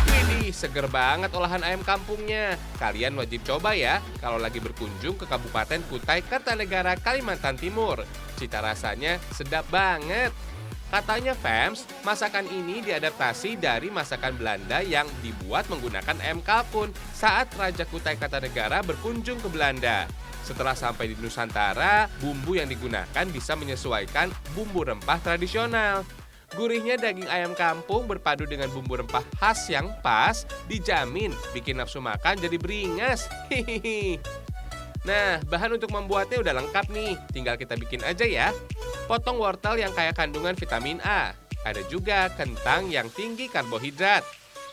Widih, seger banget olahan ayam kampungnya. Kalian wajib coba ya kalau lagi berkunjung ke Kabupaten Kutai Kartanegara, Kalimantan Timur. Cita rasanya sedap banget. Katanya fams, masakan ini diadaptasi dari masakan Belanda yang dibuat menggunakan ayam kalkun saat Raja Kutai Kartanegara berkunjung ke Belanda. Setelah sampai di Nusantara, bumbu yang digunakan bisa menyesuaikan bumbu rempah tradisional. Gurihnya daging ayam kampung berpadu dengan bumbu rempah khas yang pas, dijamin bikin nafsu makan jadi beringas. Hihihi. Nah, bahan untuk membuatnya udah lengkap nih, tinggal kita bikin aja ya. Potong wortel yang kaya kandungan vitamin A. Ada juga kentang yang tinggi karbohidrat.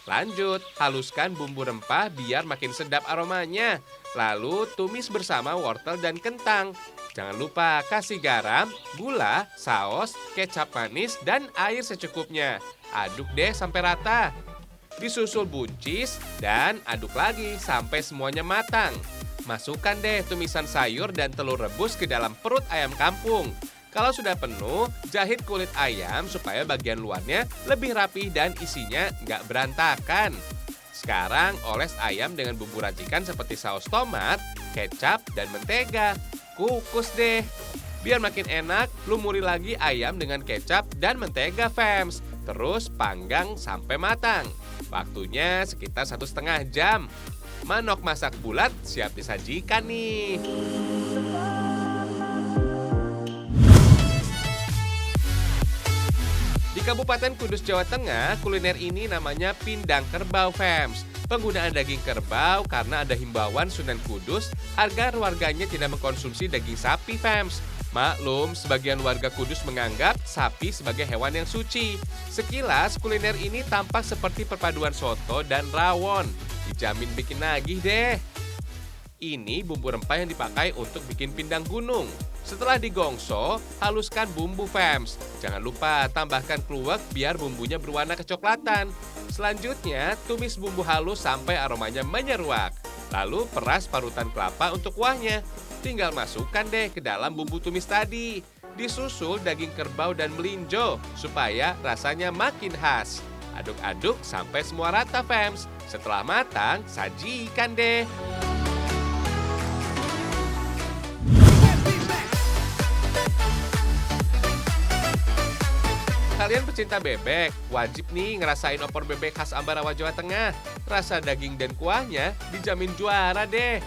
Lanjut, haluskan bumbu rempah biar makin sedap aromanya. Lalu tumis bersama wortel dan kentang. Jangan lupa kasih garam, gula, saus, kecap manis, dan air secukupnya. Aduk deh sampai rata. Disusul buncis dan aduk lagi sampai semuanya matang. Masukkan deh tumisan sayur dan telur rebus ke dalam perut ayam kampung. Kalau sudah penuh, jahit kulit ayam supaya bagian luarnya lebih rapi dan isinya nggak berantakan. Sekarang oles ayam dengan bumbu racikan seperti saus tomat, kecap, dan mentega. Kukus deh. Biar makin enak, lumuri lagi ayam dengan kecap dan mentega fams. Terus panggang sampai matang. Waktunya sekitar 1,5 jam. Manok masak bulat siap disajikan nih. Di Kabupaten Kudus, Jawa Tengah, kuliner ini namanya pindang kerbau fams. Penggunaan daging kerbau karena ada himbauan Sunan Kudus agar warganya tidak mengkonsumsi daging sapi fams. Maklum, sebagian warga Kudus menganggap sapi sebagai hewan yang suci. Sekilas, kuliner ini tampak seperti perpaduan soto dan rawon. Dijamin bikin nagih deh. Ini bumbu rempah yang dipakai untuk bikin pindang gunung. Setelah digongso, haluskan bumbu fams. Jangan lupa tambahkan kluwek biar bumbunya berwarna kecoklatan. Selanjutnya, tumis bumbu halus sampai aromanya menyeruak. Lalu peras parutan kelapa untuk kuahnya. Tinggal masukkan deh ke dalam bumbu tumis tadi. Disusul daging kerbau dan melinjo supaya rasanya makin khas. Aduk-aduk sampai semua rata fams. Setelah matang, sajikan deh. Kalian pecinta bebek, wajib nih ngerasain opor bebek khas Ambarawa, Jawa Tengah. Rasa daging dan kuahnya dijamin juara deh.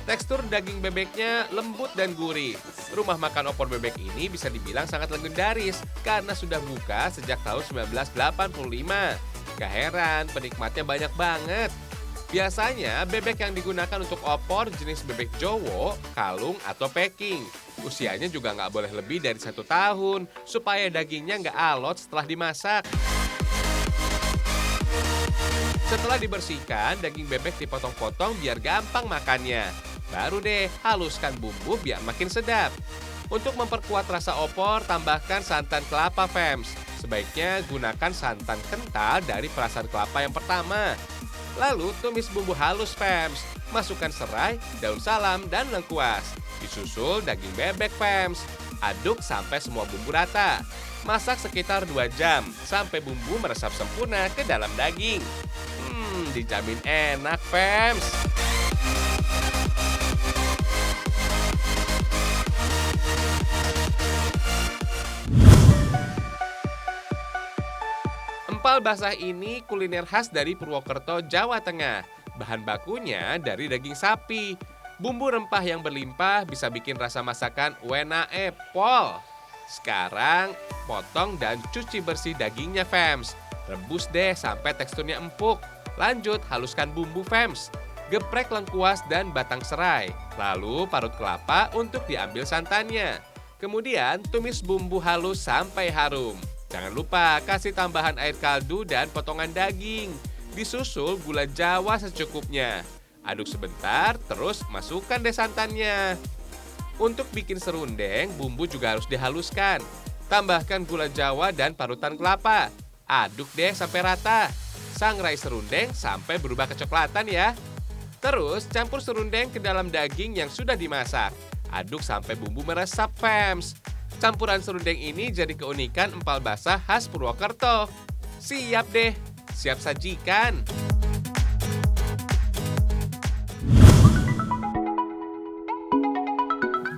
Tekstur daging bebeknya lembut dan gurih. Rumah makan opor bebek ini bisa dibilang sangat legendaris karena sudah buka sejak tahun 1985. Gak heran, penikmatnya banyak banget. Biasanya, bebek yang digunakan untuk opor jenis bebek Jowo, kalung, atau packing. Usianya juga nggak boleh lebih dari 1 tahun, supaya dagingnya nggak alot setelah dimasak. Setelah dibersihkan, daging bebek dipotong-potong biar gampang makannya. Baru deh, haluskan bumbu biar makin sedap. Untuk memperkuat rasa opor, tambahkan santan kelapa fams. Sebaiknya gunakan santan kental dari perasan kelapa yang pertama. Lalu tumis bumbu halus fams. Masukkan serai, daun salam, dan lengkuas. Disusul daging bebek fams. Aduk sampai semua bumbu rata. Masak sekitar 2 jam sampai bumbu meresap sempurna ke dalam daging. Dijamin enak fams. Empal basah ini kuliner khas dari Purwokerto, Jawa Tengah. Bahan bakunya dari daging sapi. Bumbu rempah yang berlimpah bisa bikin rasa masakan wena pol. Sekarang, potong dan cuci bersih dagingnya fams. Rebus deh sampai teksturnya empuk. Lanjut, haluskan bumbu fams. Geprek lengkuas dan batang serai. Lalu parut kelapa untuk diambil santannya. Kemudian, tumis bumbu halus sampai harum. Jangan lupa kasih tambahan air kaldu dan potongan daging. Disusul gula Jawa secukupnya. Aduk sebentar, terus masukkan deh santannya. Untuk bikin serundeng, bumbu juga harus dihaluskan. Tambahkan gula Jawa dan parutan kelapa. Aduk deh sampai rata. Sangrai serundeng sampai berubah kecoklatan ya. Terus campur serundeng ke dalam daging yang sudah dimasak. Aduk sampai bumbu meresap fams. Campuran serundeng ini jadi keunikan empal basah khas Purwokerto. Siap deh, siap sajikan.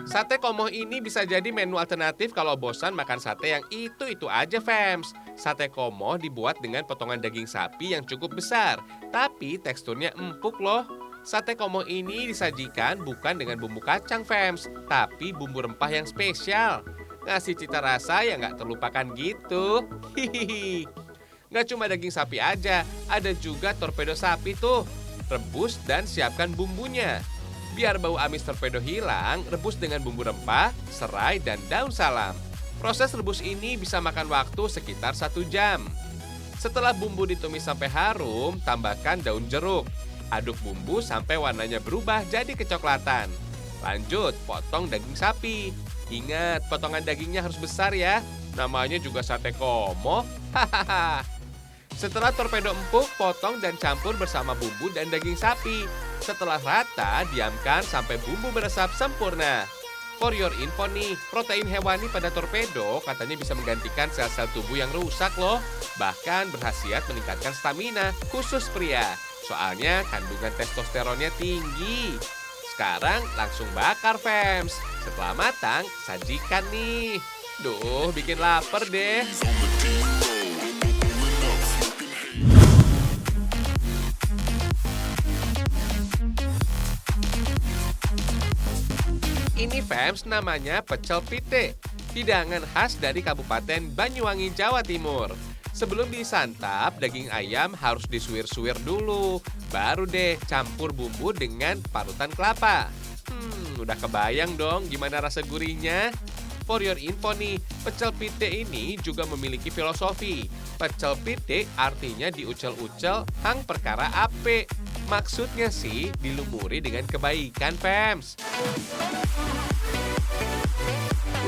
Sate komoh ini bisa jadi menu alternatif kalau bosan makan sate yang itu-itu aja, fams. Sate komoh dibuat dengan potongan daging sapi yang cukup besar, tapi teksturnya empuk loh. Sate komoh ini disajikan bukan dengan bumbu kacang, fams, tapi bumbu rempah yang spesial. Ngasih cita rasa yang nggak terlupakan gitu. Hihihi. Nggak cuma daging sapi aja, ada juga torpedo sapi tuh. Rebus dan siapkan bumbunya. Biar bau amis torpedo hilang, rebus dengan bumbu rempah, serai, dan daun salam. Proses rebus ini bisa makan waktu sekitar 1 jam. Setelah bumbu ditumis sampai harum, tambahkan daun jeruk. Aduk bumbu sampai warnanya berubah jadi kecoklatan. Lanjut, potong daging sapi. Ingat, potongan dagingnya harus besar ya. Namanya juga sate komoh. Hahaha. Setelah torpedo empuk, potong dan campur bersama bumbu dan daging sapi. Setelah rata, diamkan sampai bumbu meresap sempurna. For your info nih, protein hewani pada torpedo katanya bisa menggantikan sel-sel tubuh yang rusak loh. Bahkan berkhasiat meningkatkan stamina, khusus pria. Soalnya kandungan testosteronnya tinggi. Sekarang langsung bakar, fams. Setelah matang, sajikan nih. Duh, bikin lapar deh. Ini, fams, namanya pecel pite. Hidangan khas dari Kabupaten Banyuwangi, Jawa Timur. Sebelum disantap, daging ayam harus disuir-suir dulu. Baru deh campur bumbu dengan parutan kelapa. Udah kebayang dong gimana rasa gurihnya? For your info nih, pecel pite ini juga memiliki filosofi. Pecel pite artinya diucel-ucel hang perkara ape. Maksudnya sih dilumuri dengan kebaikan, fams.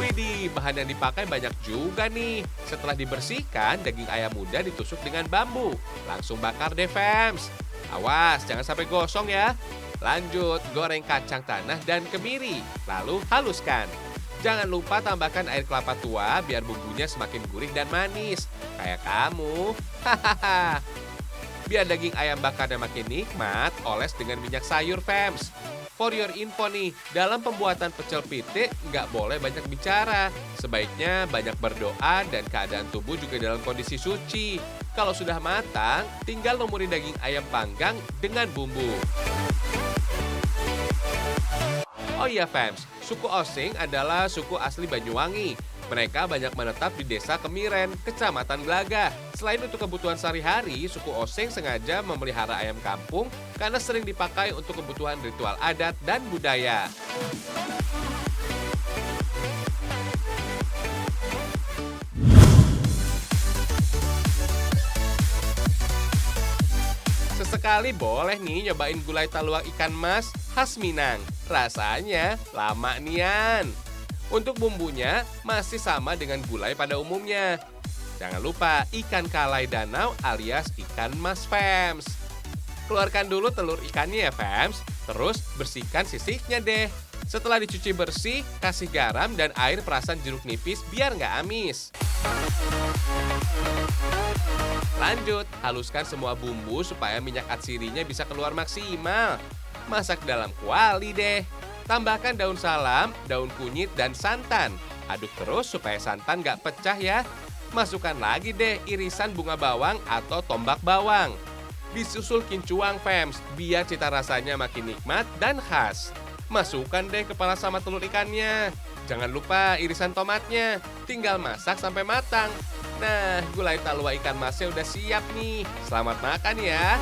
Widih, bahan yang dipakai banyak juga nih. Setelah dibersihkan, daging ayam muda ditusuk dengan bambu. Langsung bakar deh, fams. Awas, jangan sampai gosong ya. Lanjut, goreng kacang tanah dan kemiri. Lalu haluskan. Jangan lupa tambahkan air kelapa tua biar bumbunya semakin gurih dan manis. Kayak kamu. Hahaha. Biar daging ayam bakarnya makin nikmat, oles dengan minyak sayur, fams. For your info nih, dalam pembuatan pecel pite nggak boleh banyak bicara. Sebaiknya banyak berdoa dan keadaan tubuh juga dalam kondisi suci. Kalau sudah matang, tinggal lumuri daging ayam panggang dengan bumbu. Oh iya, fams, suku Osing adalah suku asli Banyuwangi. Mereka banyak menetap di desa Kemiren, Kecamatan Glagah. Selain untuk kebutuhan sehari-hari, suku Osing sengaja memelihara ayam kampung karena sering dipakai untuk kebutuhan ritual adat dan budaya. Sesekali boleh nih nyobain gulai taluang ikan mas khas Minang. Rasanya lama nian. Untuk bumbunya masih sama dengan gulai pada umumnya. Jangan lupa ikan kalai danau alias ikan mas, fams. Keluarkan dulu telur ikannya ya, fams. Terus bersihkan sisiknya deh. Setelah dicuci bersih, kasih garam dan air perasan jeruk nipis biar nggak amis. Lanjut, haluskan semua bumbu supaya minyak atsirinya bisa keluar maksimal. Masak dalam kuali deh. Tambahkan daun salam, daun kunyit, dan santan. Aduk terus supaya santan nggak pecah ya. Masukkan lagi deh irisan bunga bawang atau tombak bawang. Disusul kincuang, fams, biar cita rasanya makin nikmat dan khas. Masukkan deh kepala sama telur ikannya. Jangan lupa irisan tomatnya. Tinggal masak sampai matang. Nah, gulai talua ikan masnya udah siap nih. Selamat makan ya.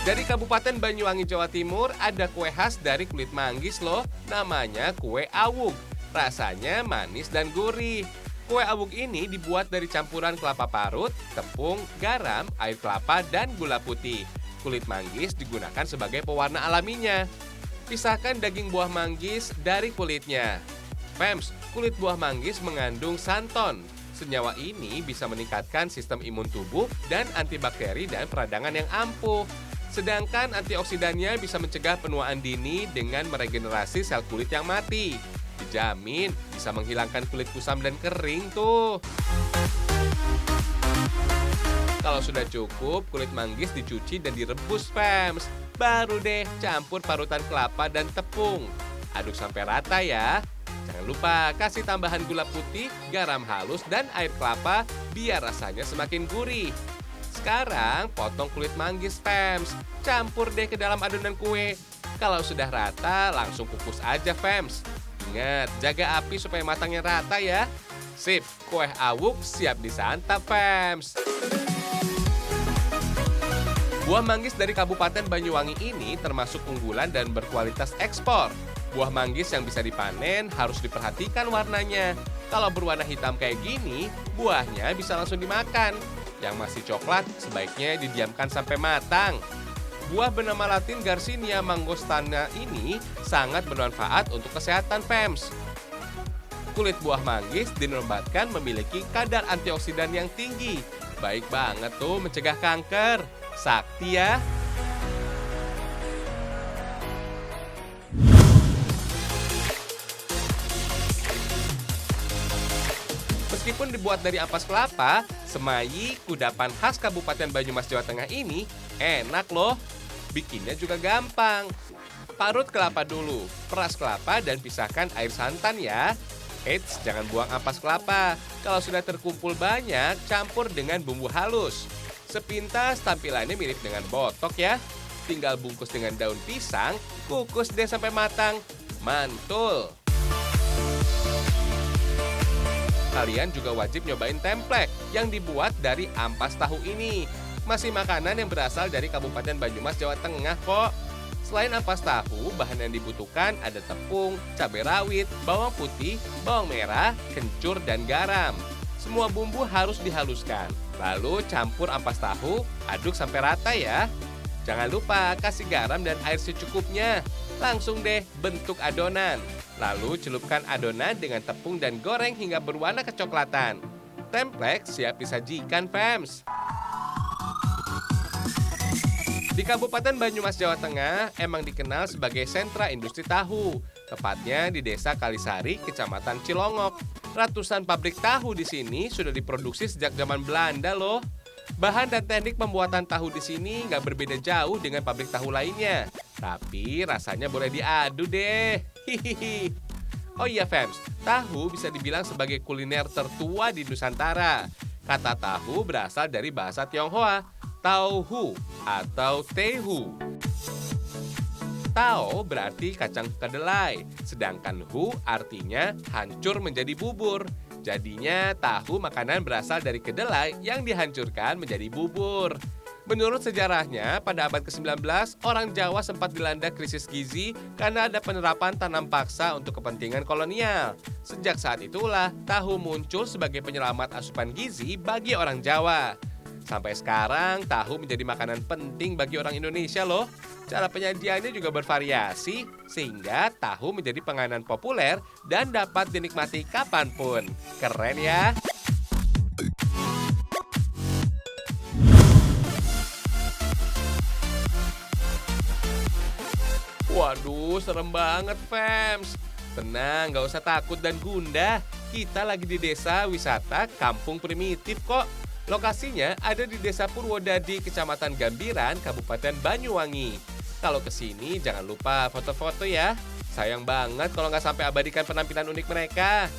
Dari Kabupaten Banyuwangi, Jawa Timur, ada kue khas dari kulit manggis loh. Namanya kue awug. Rasanya manis dan gurih. Kue awug ini dibuat dari campuran kelapa parut, tepung, garam, air kelapa, dan gula putih. Kulit manggis digunakan sebagai pewarna alaminya. Pisahkan daging buah manggis dari kulitnya. Fams, kulit buah manggis mengandung santon. Senyawa ini bisa meningkatkan sistem imun tubuh dan antibakteri dan peradangan yang ampuh. Sedangkan antioksidannya bisa mencegah penuaan dini dengan meregenerasi sel kulit yang mati. Dijamin bisa menghilangkan kulit kusam dan kering tuh. Kalau sudah cukup, kulit manggis dicuci dan direbus, fams. Baru deh campur parutan kelapa dan tepung. Aduk sampai rata ya. Jangan lupa kasih tambahan gula putih, garam halus, dan air kelapa biar rasanya semakin gurih. Sekarang potong kulit manggis, fams. Campur deh ke dalam adonan kue. Kalau sudah rata, langsung kukus aja, fams. Ingat, jaga api supaya matangnya rata ya. Sip, kue awuk siap disantap, fams. Buah manggis dari Kabupaten Banyuwangi ini termasuk unggulan dan berkualitas ekspor. Buah manggis yang bisa dipanen harus diperhatikan warnanya. Kalau berwarna hitam kayak gini, buahnya bisa langsung dimakan. Yang masih coklat sebaiknya didiamkan sampai matang. Buah bernama Latin Garcinia mangostana ini sangat bermanfaat untuk kesehatan, fams. Kulit buah manggis dinobatkan memiliki kadar antioksidan yang tinggi. Baik banget tuh mencegah kanker. Sakti ya. Meskipun dibuat dari ampas kelapa, semai, kudapan khas Kabupaten Banyumas, Jawa Tengah ini enak loh. Bikinnya juga gampang. Parut kelapa dulu, peras kelapa dan pisahkan air santan ya. Eits, jangan buang ampas kelapa. Kalau sudah terkumpul banyak, campur dengan bumbu halus. Sepintas tampilannya mirip dengan botok ya. Tinggal bungkus dengan daun pisang, kukus deh sampai matang. Mantul. Kalian juga wajib nyobain templek yang dibuat dari ampas tahu ini. Masih makanan yang berasal dari Kabupaten Banyumas, Jawa Tengah kok. Selain ampas tahu, bahan yang dibutuhkan ada tepung, cabai rawit, bawang putih, bawang merah, kencur, dan garam. Semua bumbu harus dihaluskan. Lalu campur ampas tahu, aduk sampai rata ya. Jangan lupa kasih garam dan air secukupnya. Langsung deh bentuk adonan. Lalu celupkan adonan dengan tepung dan goreng hingga berwarna kecoklatan. Templek siap disajikan, fams. Di Kabupaten Banyumas, Jawa Tengah, emang dikenal sebagai sentra industri tahu. Tepatnya di Desa Kalisari, Kecamatan Cilongok. Ratusan pabrik tahu di sini sudah diproduksi sejak zaman Belanda loh. Bahan dan teknik pembuatan tahu di sini nggak berbeda jauh dengan pabrik tahu lainnya. Tapi rasanya boleh diadu deh. Hihihi. Oh iya, fams, tahu bisa dibilang sebagai kuliner tertua di Nusantara. Kata tahu berasal dari bahasa Tionghoa, tauhu atau tehu. Tao berarti kacang kedelai, sedangkan hu artinya hancur menjadi bubur. Jadinya tahu makanan berasal dari kedelai yang dihancurkan menjadi bubur. Menurut sejarahnya, pada abad ke-19, orang Jawa sempat dilanda krisis gizi karena ada penerapan tanam paksa untuk kepentingan kolonial. Sejak saat itulah, tahu muncul sebagai penyelamat asupan gizi bagi orang Jawa. Sampai sekarang, tahu menjadi makanan penting bagi orang Indonesia loh. Cara penyajiannya juga bervariasi, sehingga tahu menjadi penganan populer dan dapat dinikmati kapanpun. Keren ya! Waduh, serem banget, fams. Tenang, gak usah takut dan gundah. Kita lagi di desa wisata Kampung Primitif kok. Lokasinya ada di Desa Purwodadi, Kecamatan Gambiran, Kabupaten Banyuwangi. Kalau kesini jangan lupa foto-foto ya. Sayang banget kalau nggak sampai abadikan penampilan unik mereka.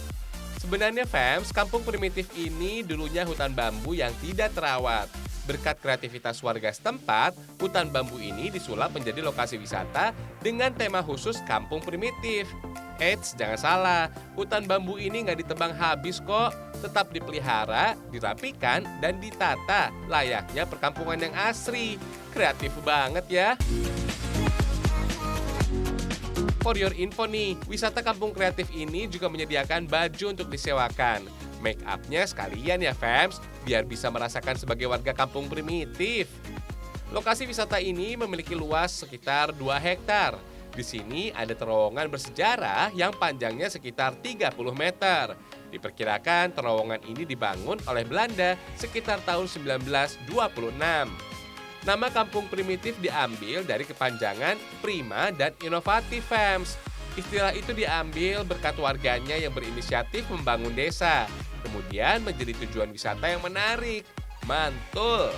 Sebenarnya, fams, Kampung Primitif ini dulunya hutan bambu yang tidak terawat. Berkat kreativitas warga setempat, hutan bambu ini disulap menjadi lokasi wisata dengan tema khusus Kampung Primitif. Eits, jangan salah, hutan bambu ini nggak ditebang habis kok. Tetap dipelihara, dirapikan, dan ditata layaknya perkampungan yang asri. Kreatif banget ya. For your info nih, wisata kampung kreatif ini juga menyediakan baju untuk disewakan. Make up-nya sekalian ya, fams, biar bisa merasakan sebagai warga kampung primitif. Lokasi wisata ini memiliki luas sekitar 2 hektar. Di sini ada terowongan bersejarah yang panjangnya sekitar 30 meter. Diperkirakan terowongan ini dibangun oleh Belanda sekitar tahun 1926. Nama kampung primitif diambil dari kepanjangan prima dan inovatif, fams. Istilah itu diambil berkat warganya yang berinisiatif membangun desa, kemudian menjadi tujuan wisata yang menarik. Mantul!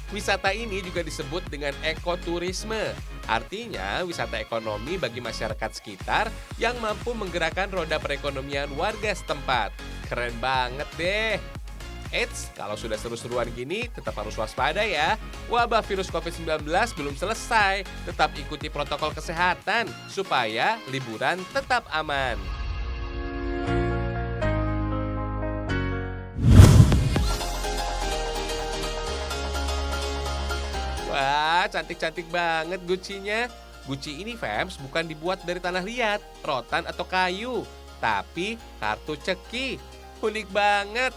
Wisata ini juga disebut dengan ekoturisme. Artinya, wisata ekonomi bagi masyarakat sekitar yang mampu menggerakkan roda perekonomian warga setempat. Keren banget deh! Eits, kalau sudah seru-seruan gini, tetap harus waspada ya. Wabah virus COVID-19 belum selesai. Tetap ikuti protokol kesehatan supaya liburan tetap aman. Wah, cantik-cantik banget Gucci-nya. Gucci ini, fams, bukan dibuat dari tanah liat, rotan atau kayu, tapi kartu ceki. Unik banget.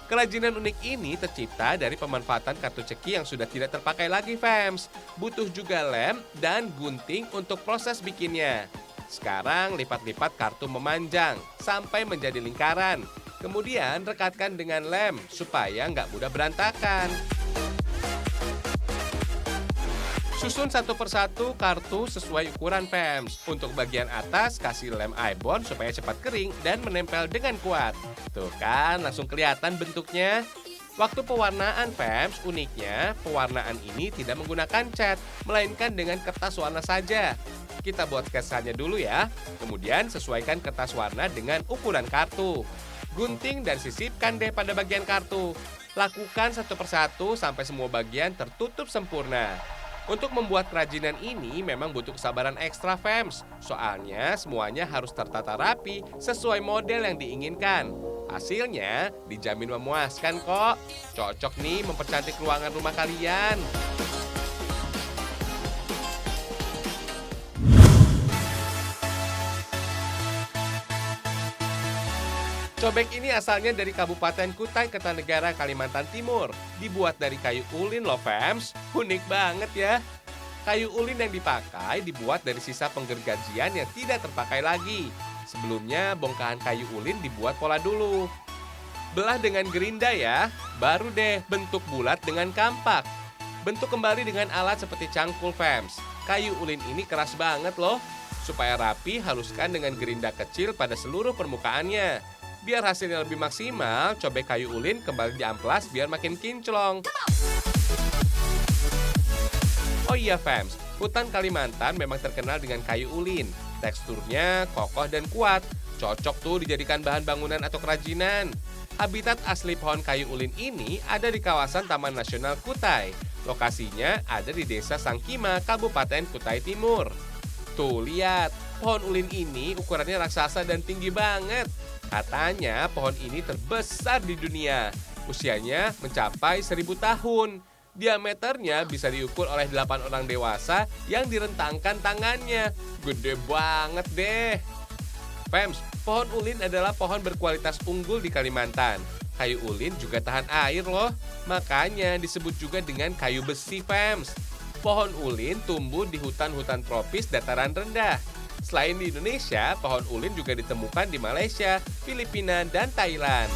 Kerajinan unik ini tercipta dari pemanfaatan kartu ceki yang sudah tidak terpakai lagi, fams. Butuh juga lem dan gunting untuk proses bikinnya. Sekarang lipat-lipat kartu memanjang sampai menjadi lingkaran. Kemudian rekatkan dengan lem supaya nggak mudah berantakan. Susun satu persatu kartu sesuai ukuran, fams. Untuk bagian atas kasih lem ibon supaya cepat kering dan menempel dengan kuat. Tuh kan, langsung kelihatan bentuknya. Waktu pewarnaan, fams, uniknya pewarnaan ini tidak menggunakan cat, melainkan dengan kertas warna saja. Kita buat sketsanya dulu ya. Kemudian sesuaikan kertas warna dengan ukuran kartu. Gunting dan sisipkan deh pada bagian kartu. Lakukan satu persatu sampai semua bagian tertutup sempurna. Untuk membuat kerajinan ini memang butuh kesabaran ekstra, fams. Soalnya semuanya harus tertata rapi sesuai model yang diinginkan. Hasilnya dijamin memuaskan kok. Cocok nih mempercantik ruangan rumah kalian. Cobek ini asalnya dari Kabupaten Kutai Kartanegara, Kalimantan Timur. Dibuat dari kayu ulin loh, fams. Unik banget ya. Kayu ulin yang dipakai dibuat dari sisa penggergajian yang tidak terpakai lagi. Sebelumnya bongkahan kayu ulin dibuat pola dulu. Belah dengan gerinda ya, baru deh bentuk bulat dengan kampak. Bentuk kembali dengan alat seperti cangkul, fams. Kayu ulin ini keras banget loh. Supaya rapi, haluskan dengan gerinda kecil pada seluruh permukaannya. Biar hasilnya lebih maksimal, cobek kayu ulin kembali diamplas biar makin kinclong. Oh iya, fams, hutan Kalimantan memang terkenal dengan kayu ulin. Teksturnya kokoh dan kuat, cocok tuh dijadikan bahan bangunan atau kerajinan. Habitat asli pohon kayu ulin ini ada di kawasan Taman Nasional Kutai. Lokasinya ada di Desa Sangkima, Kabupaten Kutai Timur. Tuh, lihat, pohon ulin ini ukurannya raksasa dan tinggi banget. Katanya pohon ini terbesar di dunia. Usianya mencapai 1000 tahun. Diameternya bisa diukur oleh 8 orang dewasa yang direntangkan tangannya. Gede banget deh. Fams, pohon ulin adalah pohon berkualitas unggul di Kalimantan. Kayu ulin juga tahan air loh. Makanya disebut juga dengan kayu besi, fams. Pohon ulin tumbuh di hutan-hutan tropis dataran rendah. Selain di Indonesia, pohon ulin juga ditemukan di Malaysia, Filipina, dan Thailand.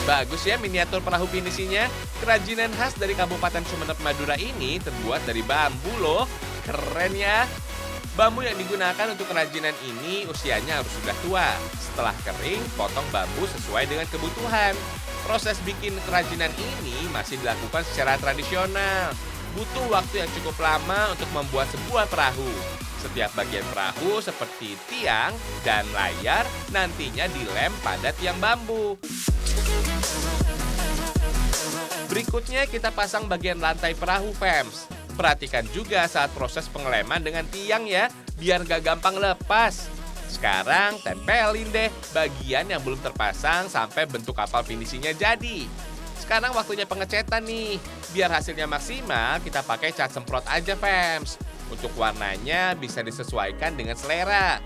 Bagus ya miniatur perahu pinisinya. Kerajinan khas dari Kabupaten Sumeneb, Madura ini terbuat dari bambu loh. Keren ya. Bambu yang digunakan untuk kerajinan ini usianya harus sudah tua. Setelah kering, potong bambu sesuai dengan kebutuhan. Proses bikin kerajinan ini masih dilakukan secara tradisional. Butuh waktu yang cukup lama untuk membuat sebuah perahu. Setiap bagian perahu seperti tiang dan layar nantinya dilem pada tiang bambu. Berikutnya kita pasang bagian lantai perahu, fams. Perhatikan juga saat proses pengeleman dengan tiang ya, biar gak gampang lepas. Sekarang tempelin deh bagian yang belum terpasang sampai bentuk kapal finishingnya jadi. Sekarang waktunya pengecetan nih. Biar hasilnya maksimal, kita pakai cat semprot aja, fams. Untuk warnanya bisa disesuaikan dengan selera.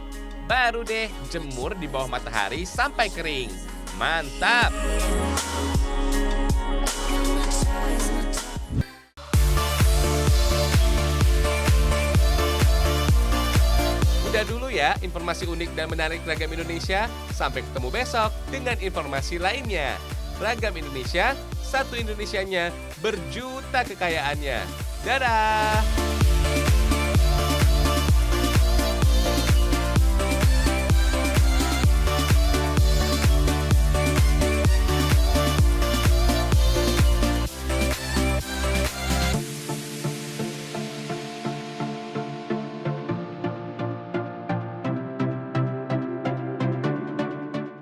Baru deh jemur di bawah matahari sampai kering. Mantap! ya informasi unik dan menarik Ragam Indonesia. Sampai ketemu besok dengan informasi lainnya. Ragam Indonesia, satu Indonesianya, berjuta kekayaannya. Dadah!